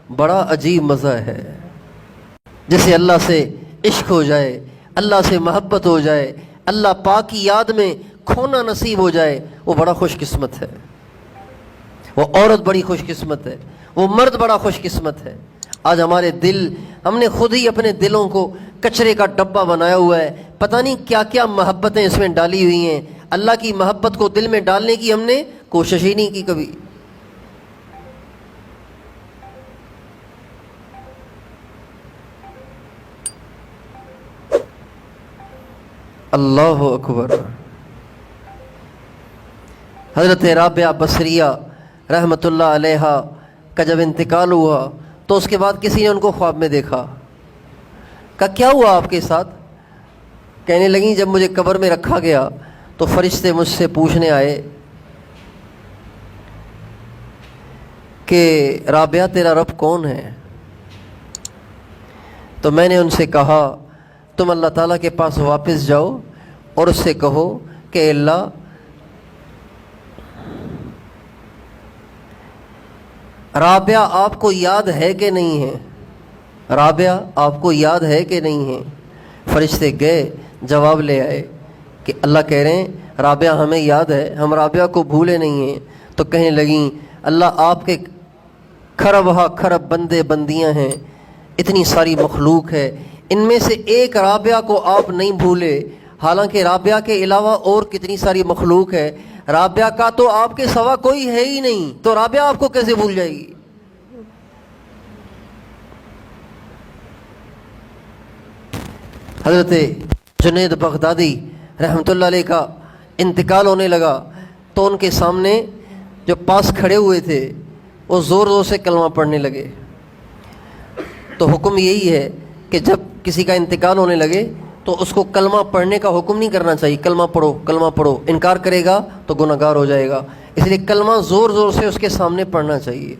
بڑا عجیب مزہ ہے۔ جسے اللہ سے عشق ہو جائے، اللہ سے محبت ہو جائے، اللہ پاک کی یاد میں کھونا نصیب ہو جائے، وہ بڑا خوش قسمت ہے، وہ عورت بڑی خوش قسمت ہے، وہ مرد بڑا خوش قسمت ہے۔ آج ہمارے دل، ہم نے خود ہی اپنے دلوں کو کچرے کا ڈبہ بنایا ہوا ہے، پتہ نہیں کیا کیا محبتیں اس میں ڈالی ہوئی ہیں۔ اللہ کی محبت کو دل میں ڈالنے کی ہم نے کوشش ہی نہیں کی کبھی۔ اللہ اکبر۔ حضرت رابعہ بصریہ رحمۃ اللہ علیہا کا جب انتقال ہوا تو اس کے بعد کسی نے ان کو خواب میں دیکھا، کہا کیا ہوا آپ کے ساتھ؟ کہنے لگیں جب مجھے قبر میں رکھا گیا تو فرشتے مجھ سے پوچھنے آئے کہ رابعہ تیرا رب کون ہے؟ تو میں نے ان سے کہا تم اللہ تعالیٰ کے پاس واپس جاؤ اور اس سے کہو کہ اللہ رابعہ آپ کو یاد ہے کہ نہیں ہے؟ رابعہ آپ کو یاد ہے کہ نہیں ہے؟ فرشتے گئے جواب لے آئے کہ اللہ کہہ رہے ہیں رابعہ ہمیں یاد ہے، ہم رابعہ کو بھولے نہیں ہیں۔ تو کہنے لگیں اللہ آپ کے کھرب ہا کھرب بندے بندیاں ہیں، اتنی ساری مخلوق ہے، ان میں سے ایک رابعہ کو آپ نہیں بھولے، حالانکہ رابعہ کے علاوہ اور کتنی ساری مخلوق ہے، رابعہ کا تو آپ کے سوا کوئی ہے ہی نہیں، تو رابعہ آپ کو کیسے بھول جائے گی؟ حضرت جنید بغدادی رحمۃ اللہ علیہ کا انتقال ہونے لگا تو ان کے سامنے جو پاس کھڑے ہوئے تھے وہ زور زور سے کلمہ پڑھنے لگے۔ تو حکم یہی ہے کہ جب کسی کا انتقال ہونے لگے تو اس کو کلمہ پڑھنے کا حکم نہیں کرنا چاہیے، کلمہ پڑھو کلمہ پڑھو، انکار کرے گا تو گناہ گار ہو جائے گا، اس لیے کلمہ زور زور سے اس کے سامنے پڑھنا چاہیے،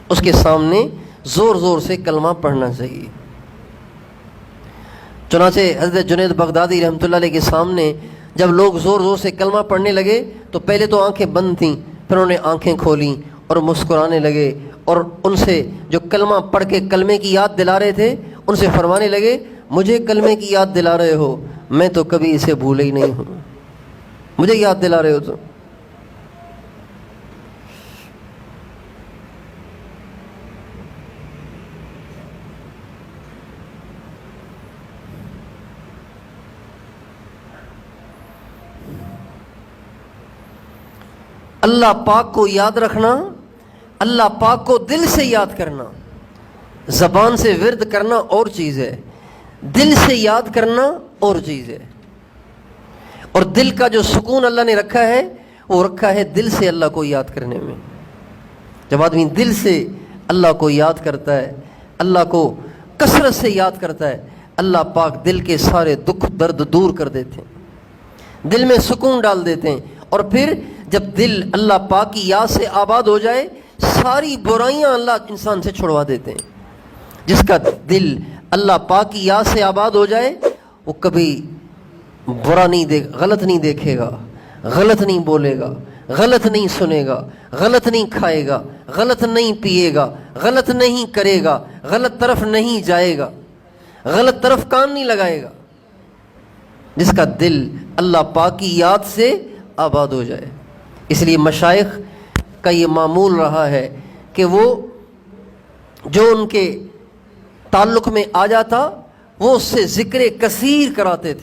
اس کے سامنے زور زور سے کلمہ پڑھنا چاہیے۔ چنانچہ حضرت جنید بغدادی رحمۃ اللہ علیہ کے سامنے جب لوگ زور زور سے کلمہ پڑھنے لگے تو پہلے تو آنکھیں بند تھیں، پھر انہوں نے آنکھیں کھولیں اور مسکرانے لگے، اور ان سے جو کلمہ پڑھ کے کلمے کی یاد دلا رہے تھے ان سے فرمانے لگے مجھے کلمے کی یاد دلا رہے ہو، میں تو کبھی اسے بھولے ہی نہیں ہوں، مجھے یاد دلا رہے ہو تو۔ اللہ پاک کو یاد رکھنا، اللہ پاک کو دل سے یاد کرنا، زبان سے ورد کرنا اور چیز ہے، دل سے یاد کرنا اور چیز ہے۔ اور دل کا جو سکون اللہ نے رکھا ہے وہ رکھا ہے دل سے اللہ کو یاد کرنے میں۔ جب آدمی دل سے اللہ کو یاد کرتا ہے، اللہ کو کثرت سے یاد کرتا ہے، اللہ پاک دل کے سارے دکھ درد دور کر دیتے ہیں، دل میں سکون ڈال دیتے ہیں، اور پھر جب دل اللہ پاک کی یاد سے آباد ہو جائے ساری برائیاں اللہ انسان سے چھڑوا دیتے ہیں۔ جس کا دل اللہ پاک کی یاد سے آباد ہو جائے وہ کبھی برا نہیں غلط نہیں دیکھے گا، غلط نہیں بولے گا، غلط نہیں سنے گا، غلط نہیں کھائے گا، غلط نہیں پیے گا، غلط نہیں کرے گا، غلط طرف نہیں جائے گا، غلط طرف کان نہیں لگائے گا۔ جس کا دل اللہ پاک کی یاد سے آباد ہو جائے۔ اس لیے مشائخ کا یہ معمول رہا ہے کہ وہ جو ان کے تعلق میں آ جاتا وہ اس سے ذکر کثیر کراتے تھے۔